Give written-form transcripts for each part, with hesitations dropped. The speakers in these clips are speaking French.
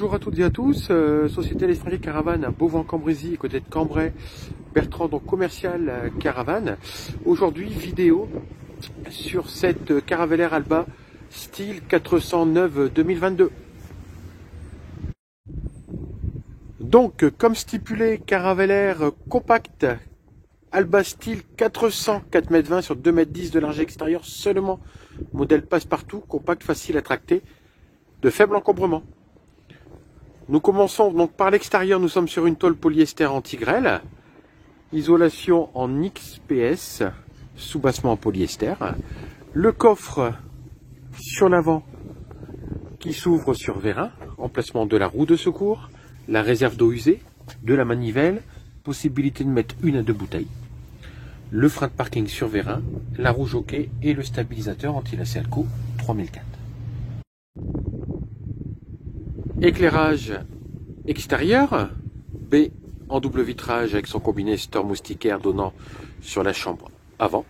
bonjour à toutes et à tous. Société L'Estrange Caravane à Beauvant-Cambrésis, côté de Cambrai. Bertrand, donc commercial caravane. Aujourd'hui, vidéo sur cette Caravelaire Alba style 409 2022. Donc, comme stipulé, Caravelaire compact Alba style 400 4,20 m sur 2,10 m de large extérieur seulement. Modèle passe-partout, compact, facile à tracter, de faible encombrement. Nous commençons donc par l'extérieur. Nous sommes sur une tôle polyester anti-grêle, isolation en XPS, soubassement en polyester. Le coffre sur l'avant qui s'ouvre sur vérin, emplacement de la roue de secours, la réserve d'eau usée, de la manivelle, possibilité de mettre 1 à 2 bouteilles, le frein de parking sur vérin, la roue jockey et le stabilisateur anti-lacet Alco 3004. Éclairage extérieur, B en double vitrage avec son combiné store moustiquaire donnant sur la chambre avant.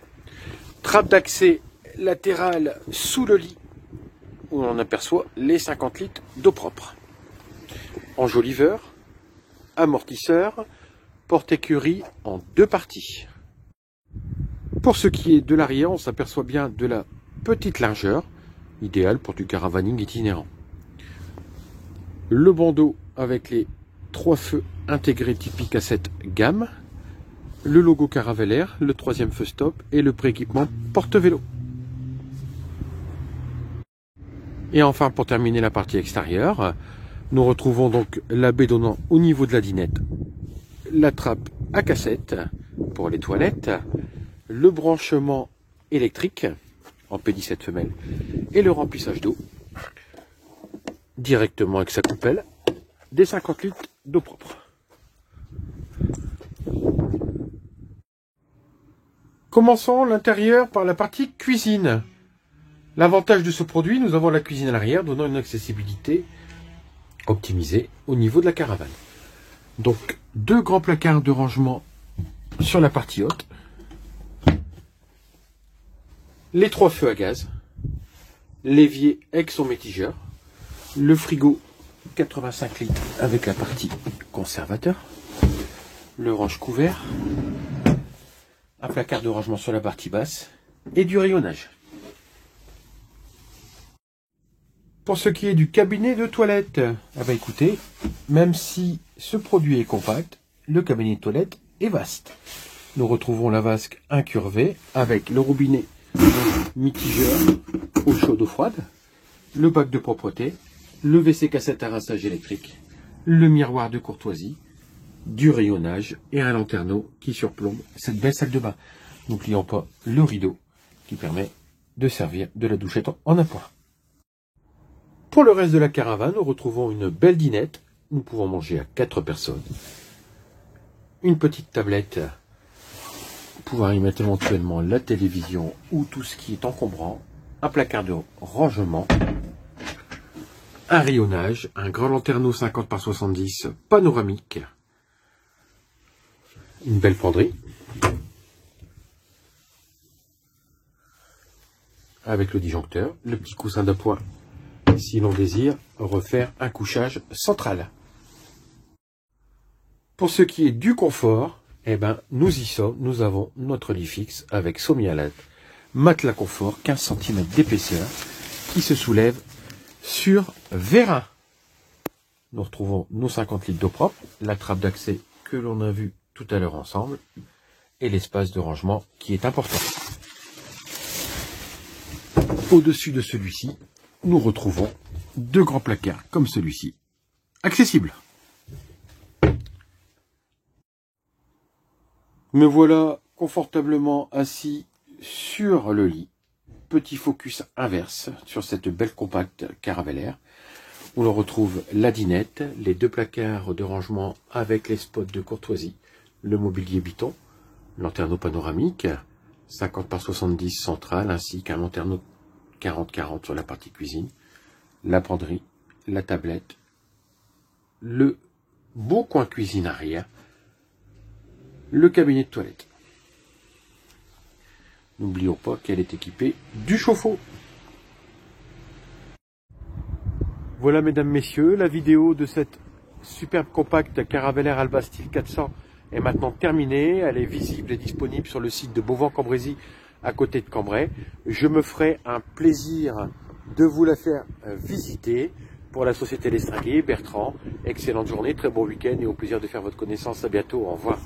Trappe d'accès latérale sous le lit où on aperçoit les 50 litres d'eau propre. Enjoliveur, amortisseur, porte-écurie en 2 parties. Pour ce qui est de l'arrière, on s'aperçoit bien de la petite largeur, idéale pour du caravaning itinérant. Le bandeau avec les 3 feux intégrés typiques à cette gamme, le logo Caravelaire, le 3e feu stop et le prééquipement porte-vélo. Et enfin, pour terminer la partie extérieure, nous retrouvons donc la baie donnant au niveau de la dinette, la trappe à cassette pour les toilettes, le branchement électrique en P17 femelle et le remplissage d'eau directement avec sa coupelle, des 50 litres d'eau propre. Commençons l'intérieur par la partie cuisine. L'avantage de ce produit, nous avons la cuisine à l'arrière donnant une accessibilité optimisée au niveau de la caravane. Donc 2 grands placards de rangement sur la partie haute, les 3 feux à gaz, l'évier avec son mitigeur, le frigo 85 litres avec la partie conservateur, le range couvert, un placard de rangement sur la partie basse et du rayonnage. Pour ce qui est du cabinet de toilette, écoutez, même si ce produit est compact, le cabinet de toilette est vaste. Nous retrouvons la vasque incurvée avec le robinet mitigeur, eau chaude ou froide, le bac de propreté, le WC cassette à rinçage électrique, le miroir de courtoisie, du rayonnage et un lanterneau qui surplombe cette belle salle de bain. N'oublions pas le rideau qui permet de servir de la douchette en appoint. Pour le reste de la caravane, nous retrouvons une belle dinette. Nous pouvons manger à 4 personnes. Une petite tablette pour pouvoir y mettre éventuellement la télévision ou tout ce qui est encombrant. Un placard de rangement. Un rayonnage, un grand lanterneau 50 par 70 panoramique, une belle penderie, avec le disjoncteur, le petit coussin d'appoint si l'on désire refaire un couchage central. Pour ce qui est du confort, nous y sommes, nous avons notre lit fixe avec Somialat, matelas confort 15 cm d'épaisseur qui se soulève sur vérin. Nous retrouvons nos 50 litres d'eau propre, la trappe d'accès que l'on a vue tout à l'heure ensemble, et l'espace de rangement qui est important. Au-dessus de celui-ci, nous retrouvons 2 grands placards comme celui-ci, accessibles. Me voilà confortablement assis sur le lit. Petit focus inverse sur cette belle compacte Caravelaire où l'on retrouve la dinette, les 2 placards de rangement avec les spots de courtoisie, le mobilier Biton, lanterneau panoramique 50 par 70 central ainsi qu'un lanterneau 40-40 sur la partie cuisine, la penderie, la tablette, le beau coin cuisine arrière, le cabinet de toilette. N'oublions pas qu'elle est équipée du chauffe-eau. Voilà, mesdames, messieurs, la vidéo de cette superbe compacte Caravelaire Alba Style 400 est maintenant terminée. Elle est visible et disponible sur le site de Beauvant-Cambrésis à côté de Cambrai. Je me ferai un plaisir de vous la faire visiter. Pour la société L'Estringuet, Bertrand, excellente journée, très bon week-end et au plaisir de faire votre connaissance. À bientôt, au revoir.